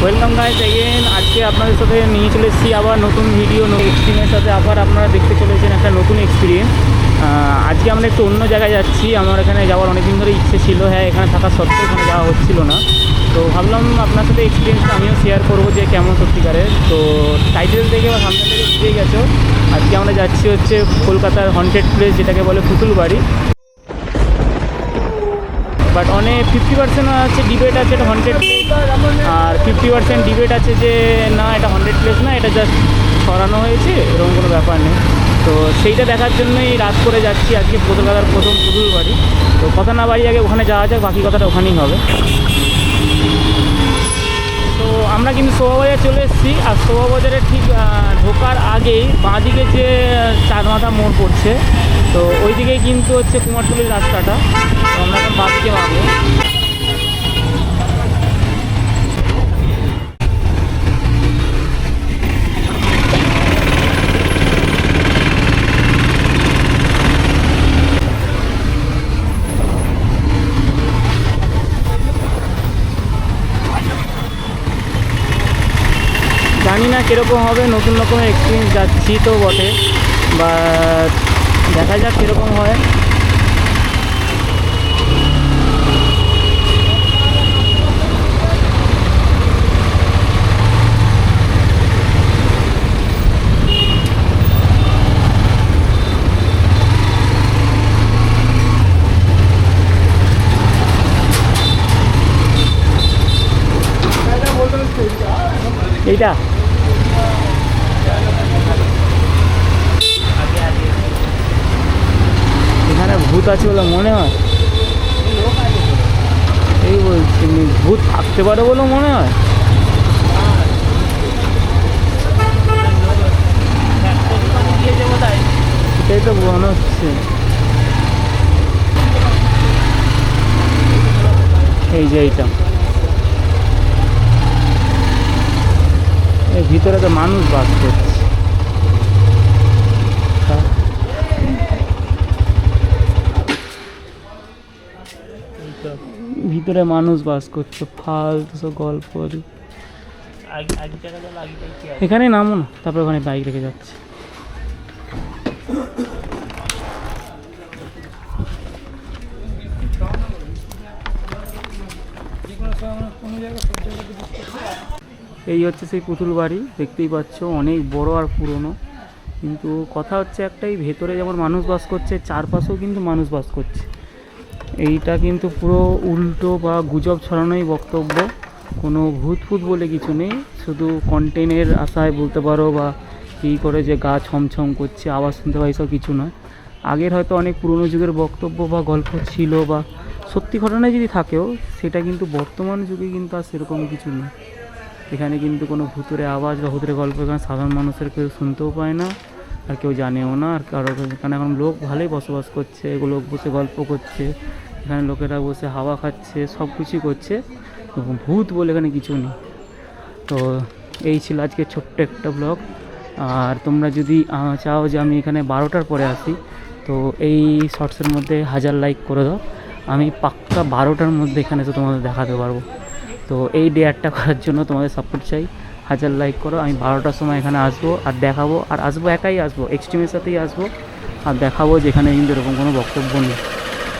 Welcome guys again. আজকে আপনাদের সাথে নিয়ে চলে এসেছি আবার নতুন ভিডিও, নতুন এক্সপিরিয়েন্স সাথে। আবার আপনারা দেখতে চলেছেন একটা নতুন এক্সপিরিয়েন্স। আজকে আমরা একটু অন্য জায়গায় যাচ্ছি। আমার এখানে যাওয়ার অনেকদিন ধরে ইচ্ছে ছিল, হ্যাঁ, এখানে থাকা সত্ত্বেও এখানে যাওয়া হচ্ছিল না। তো ভাবলাম আপনার সাথে এক্সপিরিয়েন্সটা আমিও শেয়ার করবো যে কেমন সত্যিকারের। তো টাইটেল থেকে বা সামনে থেকে বুঝেই গেছো, আজকে আমরা যাচ্ছি হচ্ছে কলকাতার হন্টেড প্লেস, যেটাকে বলে পুতুল বাড়ি। বাট অনেক 50% আছে ডিবেট আছে এটা হন্টেড প্লেস, আর 50% ডিবেট আছে যে না এটা হন্টেড প্লেস না, এটা জাস্ট সরানো হয়েছে, এরকম কোনো ব্যাপার নেই। তো সেইটা দেখার জন্যই রাত করে যাচ্ছি আজকে কলকাতার প্রথম পুতুল বাড়ি। তো কথা না বাড়ি আগে ওখানে যাওয়া যাক, বাকি কথাটা ওখানেই হবে। তো আমরা কিন্তু শোভাবাজার চলে এসেছি, আর শোভাবাজারের ঠিক ঢোকার আগেই বাঁদিকে যে চারমাথা মোড় পড়ছে, তো ওই দিকেই কিন্তু হচ্ছে কুমারটুলির রাস্তাটা। তো আমরা এখন বাঁদিকে মারবো। জানি না কীরকম হবে, নতুন রকমের এক্সপিরিয়েন্স, যাচ্ছি তো বটে, বা দেখা যাক কীরকম হয়। এইটা এখানে ভূত আছে বলে মনে হয়, এই বলছি ভূত থাকতে পারে বলে মনে হয়। এটাই তো মনে হচ্ছে। এই যে এইটা, এর ভিতরে তো মানুষ বাস করছে। ভিতরে মানুষ বাস করছে, ফালতু সব গল্প। এখানে নামো না, তারপরে ওখানে বাইক রেখে যাচ্ছে। এই হচ্ছে সেই পুতুল বাড়ি, দেখতেই পাচ্ছ অনেক বড় আর পুরনো। কিন্তু কথা হচ্ছে একটাই, ভেতরে যেমন মানুষ বাস করছে, চারপাশেও কিন্তু মানুষ বাস করছে। এইটা কিন্তু পুরো উল্টো বা গুজব ছড়ানোই বক্তব্য, কোনো ভূত ফুত বলে কিছু নেই। শুধু কন্টেন্টের আশায় বলতে পারো, বা কী করে যে গা ছমছম করছে, আওয়াজ শুনতে পাই, সব কিছু নয়। আগের হয়তো অনেক পুরনো যুগের বক্তব্য বা গল্প ছিল, বা সত্যি ঘটনায় যদি থাকেও, সেটা কিন্তু বর্তমান যুগে কিন্তু আর সেরকম কিছু নেই। এখানে কিন্তু কোনো ভূতের আওয়াজ বা ভূতের গল্প এখানে সাধারণ মানুষের কেউ শুনতেও পায় না, আর কেউ জানেও না। আর কারো এখানে এখন লোক ভালোই বসবাস করছে, এগুলো বসে গল্প করছে, এখানে লোকেরা বসে হাওয়া খাচ্ছে, সব কিছুই করছে। ভূত বলে এখানে কিছু নেই। তো এই ছিল আজকে ছোট্ট একটা ব্লগ। আর তোমরা যদি চাও যে আমি এখানে 12টার পরে আসি, তো এই শর্টসের মধ্যে 1000 লাইক করে দাও, আমি পাক্কা 12টার মধ্যে এখানে এসে তোমাদের দেখাতে পারবো। তো এই ডেয়ারটা করার জন্য তোমাদের সাপোর্ট চাই, 1000 লাইক করো। আমি 12টার সময় এখানে আসবো আর দেখাবো, আর আসবো একাই আসবো, এক্সট্রিমের সাথেই আসবো, আর দেখাবো যে এখানে কিন্তু এরকম কোনো বক্তব্য নেই।